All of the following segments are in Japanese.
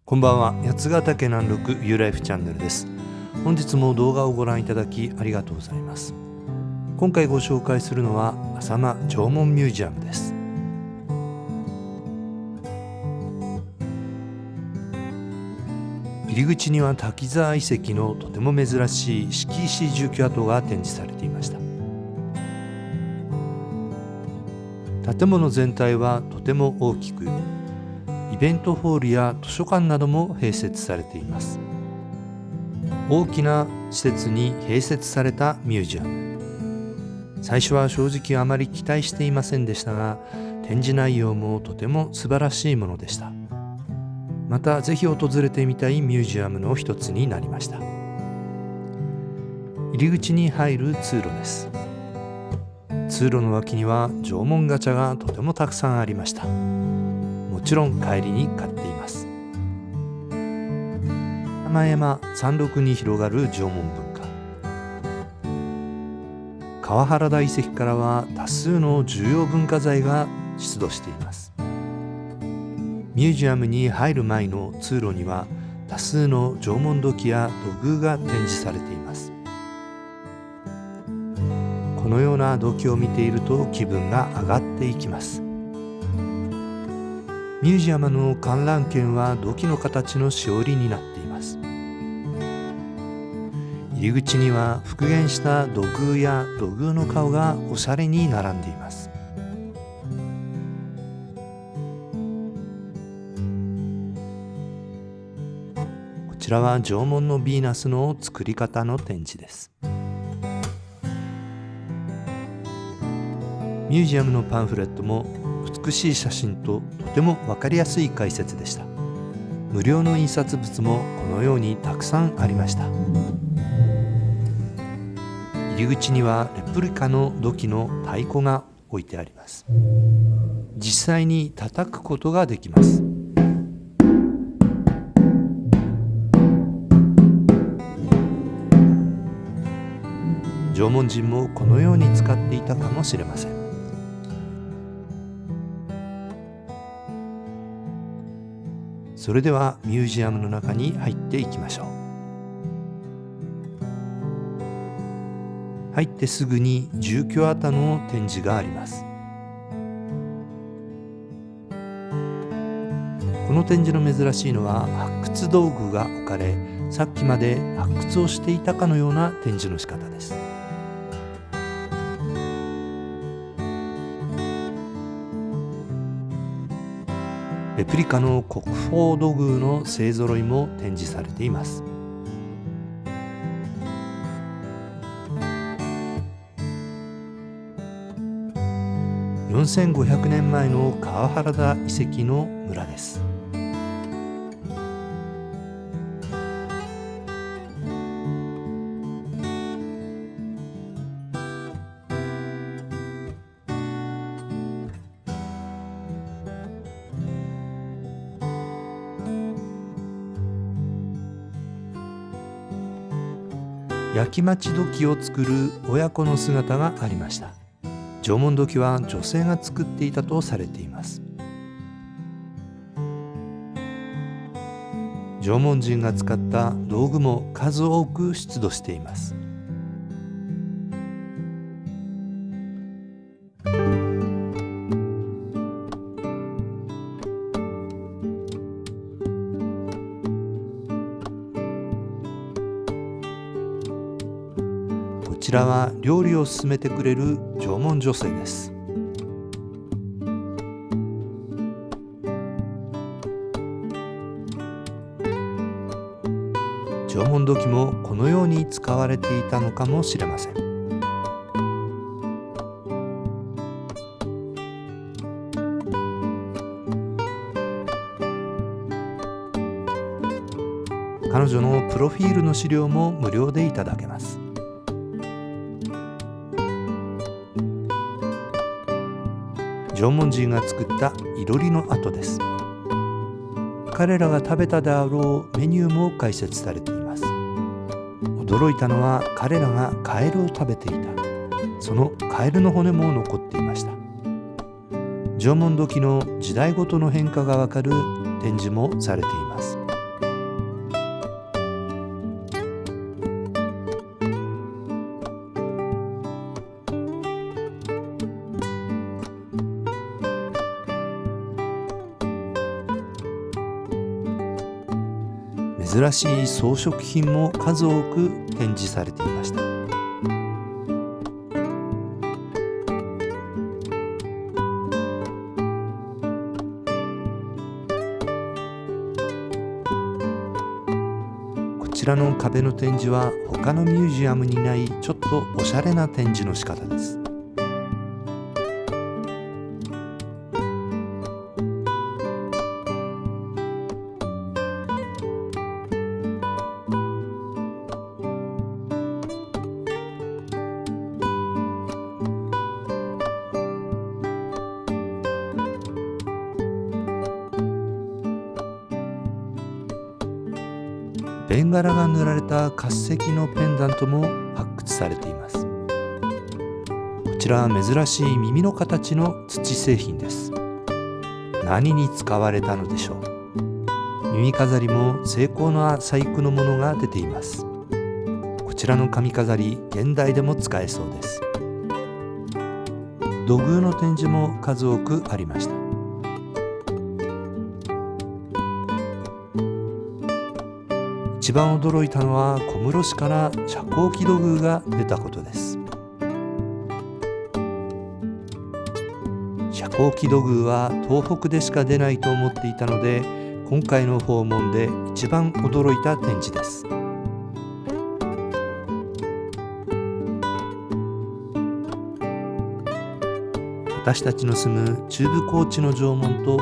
こんばんは。八ヶ岳南麓ユーライフチャンネルです。本日も動画をご覧いただきありがとうございます。今回ご紹介するのは浅間縄文ミュージアムです。入り口には滝沢遺跡のとても珍しい敷石住居跡が展示されていました。建物全体はとても大きく、イベントホールや図書館なども併設されています。大きな施設に併設されたミュージアム。最初は正直あまり期待していませんでしたが、展示内容もとても素晴らしいものでした。またぜひ訪れてみたいミュージアムの一つになりました。入り口に入る通路です。通路の脇には縄文ガチャがとてもたくさんありました。もちろん帰りに買っています。山々山麓に広がる縄文文化。川原田遺跡からは多数の重要文化財が出土しています。ミュージアムに入る前の通路には多数の縄文土器や土偶が展示されています。このような土器を見ていると気分が上がっていきます。ミュージアムの観覧券は土器の形のしおりになっています。入り口には復元した土偶や土偶の顔がおしゃれに並んでいます。こちらは縄文のヴィーナスの作り方の展示です。ミュージアムのパンフレットも美しい写真ととても分かりやすい解説でした。無料の印刷物もこのようにたくさんありました。入り口にはレプリカの土器の太鼓が置いてあります。実際に叩くことができます。縄文人もこのように使っていたかもしれません。それではミュージアムの中に入っていきましょう。入ってすぐに住居跡の展示があります。この展示の珍しいのは発掘道具が置かれ、さっきまで発掘をしていたかのような展示の仕方です。レプリカの国宝土偶の勢ぞろいも展示されています。4500年前の川原田遺跡の村です。焼き町土器を作る親子の姿がありました。縄文土器は女性が作っていたとされています。縄文人が使った道具も数多く出土しています。こちらは料理を進めてくれる縄文女性です。縄文土器もこのように使われていたのかもしれません。彼女のプロフィールの資料も無料でいただけます。縄文人が作ったいろりの跡です。彼らが食べたであろうメニューも解説されています。驚いたのは彼らがカエルを食べていた。そのカエルの骨も残っていました。縄文土器の時代ごとの変化がわかる展示もされています。珍しい装飾品も数多く展示されていました。こちらの壁の展示は他のミュージアムにないちょっとおしゃれな展示の仕方です。ベンガラが塗られた滑石のペンダントも発掘されています。こちらは珍しい耳の形の土製品です。何に使われたのでしょう。耳飾りも精巧な細工のものが出ています。こちらの髪飾り、現代でも使えそうです。土偶の展示も数多くありました。一番驚いたのは小室市から遮光器土偶が出たことです。遮光器土偶は東北でしか出ないと思っていたので、今回の訪問で一番驚いた展示です。私たちの住む中部高地の縄文と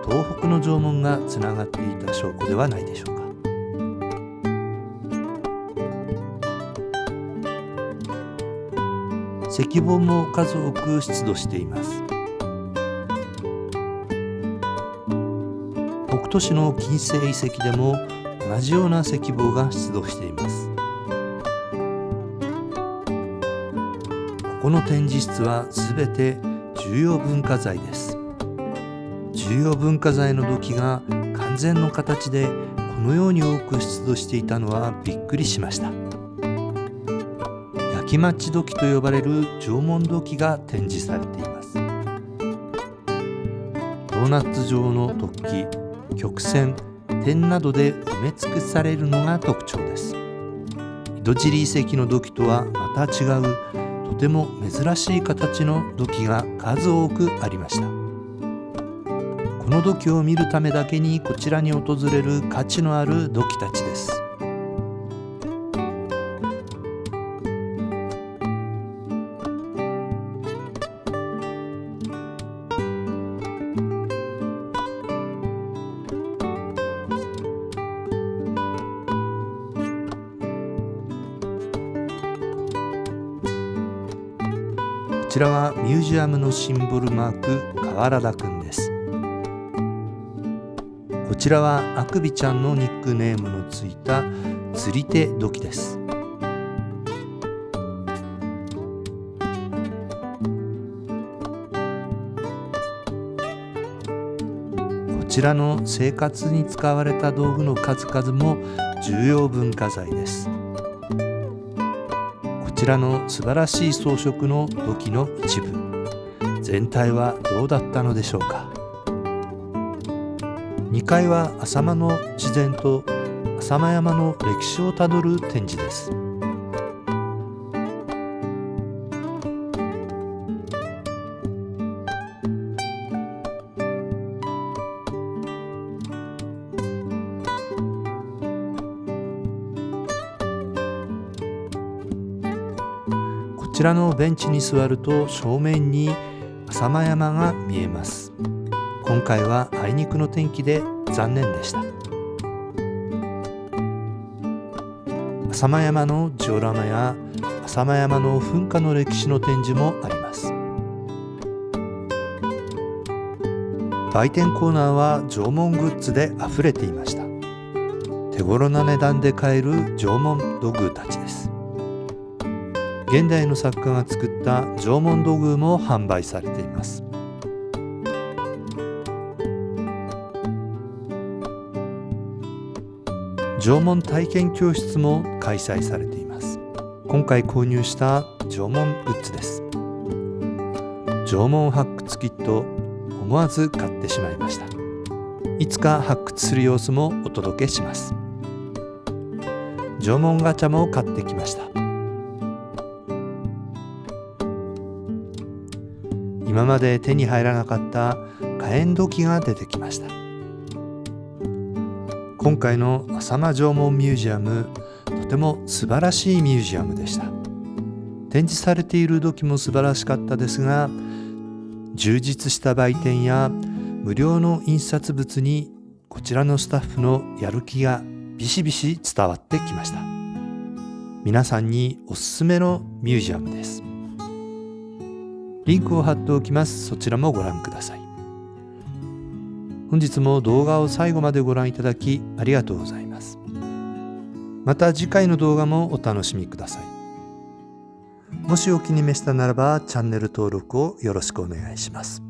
東北の縄文がつながっていた証拠ではないでしょうか。石棒も数多く出土しています。北斗市の近世遺跡でも同じような石棒が出土しています。ここの展示室はすべて重要文化財です。重要文化財の土器が完全の形でこのように多く出土していたのはびっくりしました。焼きマッチ土器と呼ばれる縄文土器が展示されています。ドーナツ状の突起、曲線、点などで埋め尽くされるのが特徴です。井戸尻遺跡の土器とはまた違う、とても珍しい形の土器が数多くありました。この土器を見るためだけにこちらに訪れる価値のある土器たちです。こちらはミュージアムのシンボルマーク、河原田くんです。こちらはあくびちゃんのニックネームのついた釣り手土器です。こちらの生活に使われた道具の数々も重要文化財です。こちらの素晴らしい装飾の土器の一部、全体はどうだったのでしょうか。2階は浅間の自然と浅間山の歴史をたどる展示です。こちらのベンチに座ると正面に浅間山が見えます。今回はあいにくの天気で残念でした。浅間山のジオラマや浅間山の噴火の歴史の展示もあります。売店コーナーは縄文グッズであふれていました。手頃な値段で買える縄文土偶たちです。現代の作家が作った縄文土偶も販売されています。縄文体験教室も開催されています。今回購入した縄文グッズです。縄文発掘キット、思わず買ってしまいました。いつか発掘する様子もお届けします。縄文ガチャも買ってきました。今まで手に入らなかった火炎土器が出てきました。今回の浅間縄文ミュージアム、とても素晴らしいミュージアムでした。展示されている土器も素晴らしかったですが、充実した売店や無料の印刷物にこちらのスタッフのやる気がビシビシ伝わってきました。皆さんにおすすめのミュージアムです。リンクを貼っておきます。そちらもご覧ください。本日も動画を最後までご覧いただきありがとうございます。また次回の動画もお楽しみください。もしお気に召したならばチャンネル登録をよろしくお願いします。